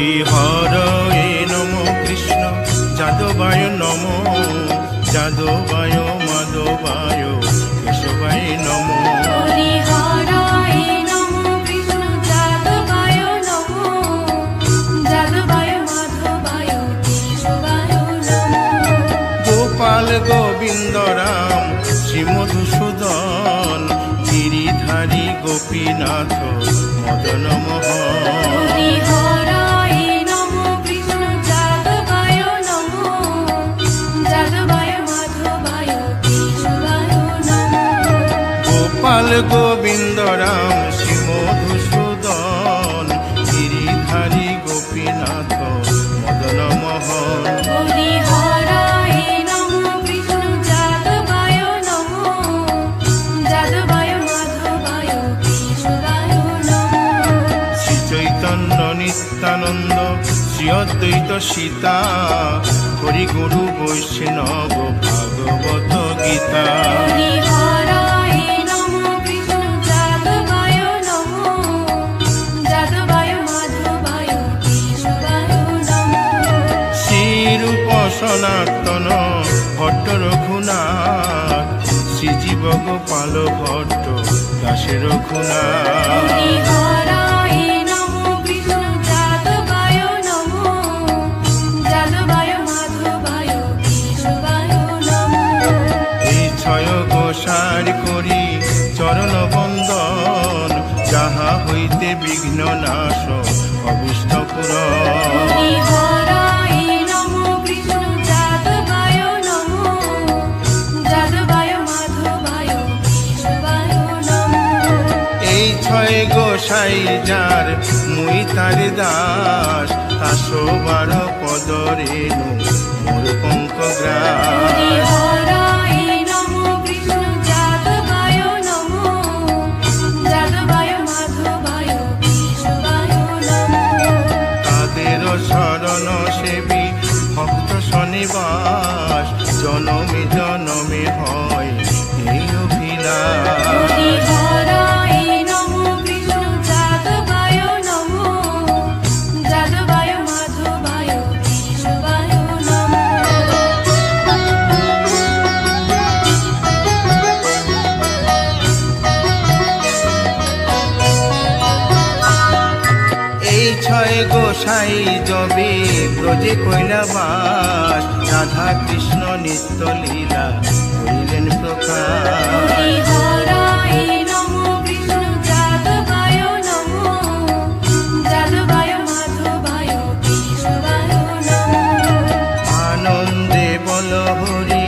হরিহরয়ে নম কৃষ্ণ যাদবায় নম যাদবায় মাধবায় কেশবায় নম হরিহরায় নম কৃষ্ণ যাদবায় নম যাদবায় মাধবায় কেশবায় নম গোপাল গোবিন্দ রাম শ্রী মধুসূদন গিরিধারী গোপীনাথ মদন মোহন হরিহরায় নম কৃষ্ণ যাদবায় নম যাদবায় মাধবায় কেশবায় নম গোপাল গোবিন্দ রাম শ্রী মধুসূদন গিরিধারী গোপীনাথ মদন মোহন হরিহরায় নম কৃষ্ণ যাদবায় নম যাদবায় মাধবায় কেশবায় নম শ্রী চৈতন্য নিত্যানন্দ শ্রী অদ্বৈত সীতা হরি গুরু বৈষ্ণব ভাগবত গীতা হরিহরায় নম কৃষ্ণ যাদবায় নম যাদবায় মাধবায় কেশবায় নম শ্রীরূপ সনাতন ভট্ট রঘুনাথ শ্রীজীব গোপাল ভট্ট দাসে রঘুনাথ হরিহরায় নম কৃষ্ণ যাদবায় নম যাদবায় মাধবায় কেশবায় নম এই ছয় গোসার করি চরণ বন্দন যাহা হইতে বিঘ্ন নাশ অভীষ্ট পূরণ হরিহরায় নম কৃষ্ণ যাদবায় নম যাদবায় মাধবায় কেশবায় নম এই ছয় গোসাই যার মুই তার দাস 112 পদ রেণু মোর পঙ্কগ্রাস হরিহরায় নম কৃষ্ণ যাদবায় নম যাদবায় মাধবায় কেশবায় নম তাদের শরণ সেবী ভক্ত শনিবাস জনমে জনমে হয় এই অভিলাষ হরিহরায় নম কৃষ্ণ যাদবায় নম যাদবায় মাধবায় কেশবায় নম এই ছয় গোসাই যবে ব্রজে কৈলাবাস রাধা কৃষ্ণ নিত্য লীলা করিলেন প্রকাশ হরিহরায় নম কৃষ্ণ যাদবায় নম যাদবায় মাধবায় কেশবায় নম আনন্দে বল হরি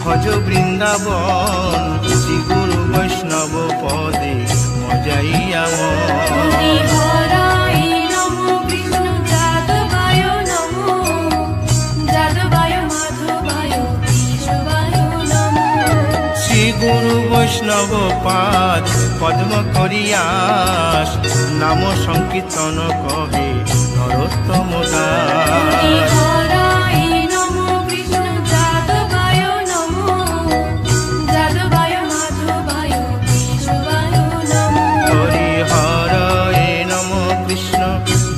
ভজ বৃন্দাবন শ্রী গুরু বৈষ্ণব পদে মজাইয়া মন হরিহরায় নম কৃষ্ণ যাদবায় নম যাদবায় মাধবায় কেশবায় নম শ্রী গুরু বৈষ্ণব পাদ পদ্ম করিয়াস নাম সংকীর্তন কহে নরোত্তম দাস হরিহরায় নম কৃষ্ণ যাদবায় নম যাদবায় মাধবায় কেশবায় নম হরিহরয়ে নম কৃষ্ণ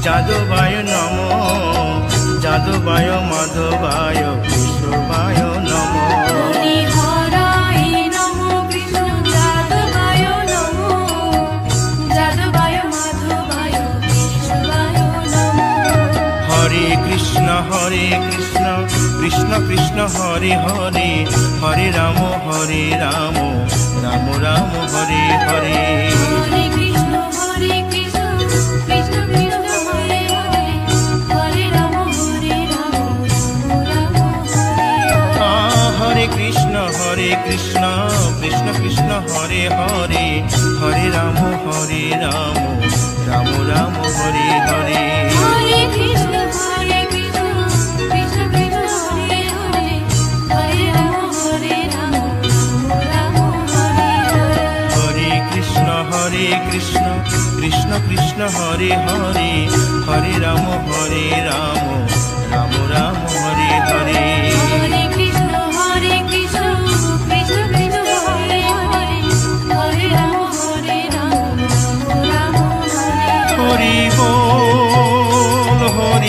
যাদবায় নম যাদবায় মাধবায় কেশবায় নম হরিহরায় নম কৃষ্ণ যাদবায় নম যাদবায় মাধবায় কেশবায় নম হরে কৃষ্ণ কৃষ্ণ কৃষ্ণ হরে হরে হরে রাম রাম রাম হরে হরে হরে কৃষ্ণ কৃষ্ণ কৃষ্ণ হরে হরে হরে রাম রাম হরে হরে কৃষ্ণ কৃষ্ণ কৃষ্ণ হরে হরে হরে রাম রাম রাম হরে হরে হরে কৃষ্ণ কৃষ্ণ কৃষ্ণ হরে হরে হরে রাম রাম হরে হরে হরে কৃষ্ণ কৃষ্ণ কৃষ্ণ হরে হরে হরে রাম রাম রাম হরে হরে হরে কৃষ্ণ কৃষ্ণ কৃষ্ণ হরে হরে হরে রাম রাম হরে হরি বল হরি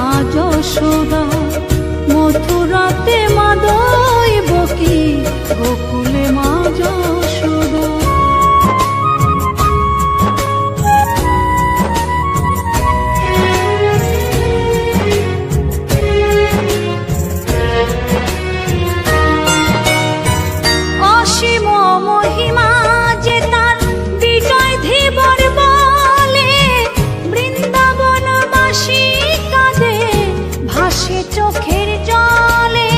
মা যশোদা, মথুরাতে মা দৈবকী, গোকুলে মা যশোদা। অসীম মহিমা যে তার বিজয় ধীবর বলে, বৃন্দাবনবাসী কাঁদে ভাসে চোখের জলে।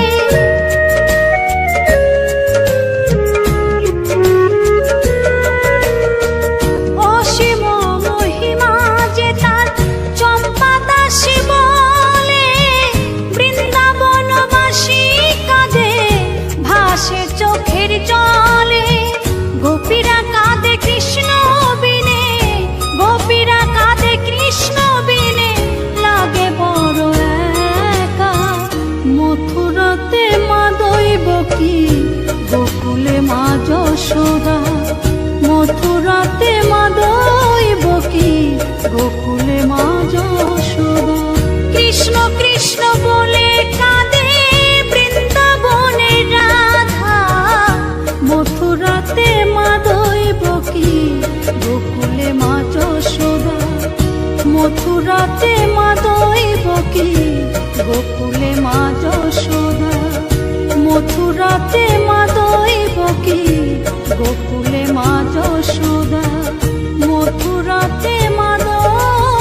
অসীম মহিমা যে তার চম্পা দাসী বলে, বৃন্দাবনবাসী কাঁদে ভাসে চোখের জলে। গোপীরা কাঁদে কৃষ্ণ বিনে, গোপীরা কাঁদে কৃষ্ণ বিনে, লাগে বড় একা। মথুরাতে মা দৈবকী, গোকুলে মা যশোদা, মথুরাতে মা দৈবকী, গোকুলে মা যশোদা। কৃষ্ণ কৃষ্ণ বলে কাঁদে বৃন্দাবনের রাধা, মথুরাতে মা দৈবকী, গোকুলে মা যশোদা, মথুরাতে মা দৈবকী, গোকুলে মা যশোদা, মথুরাতে মা দৈবকী, গোকুলে মা যশোদা, মথুরাতে মা দৈবকী।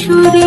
সুরে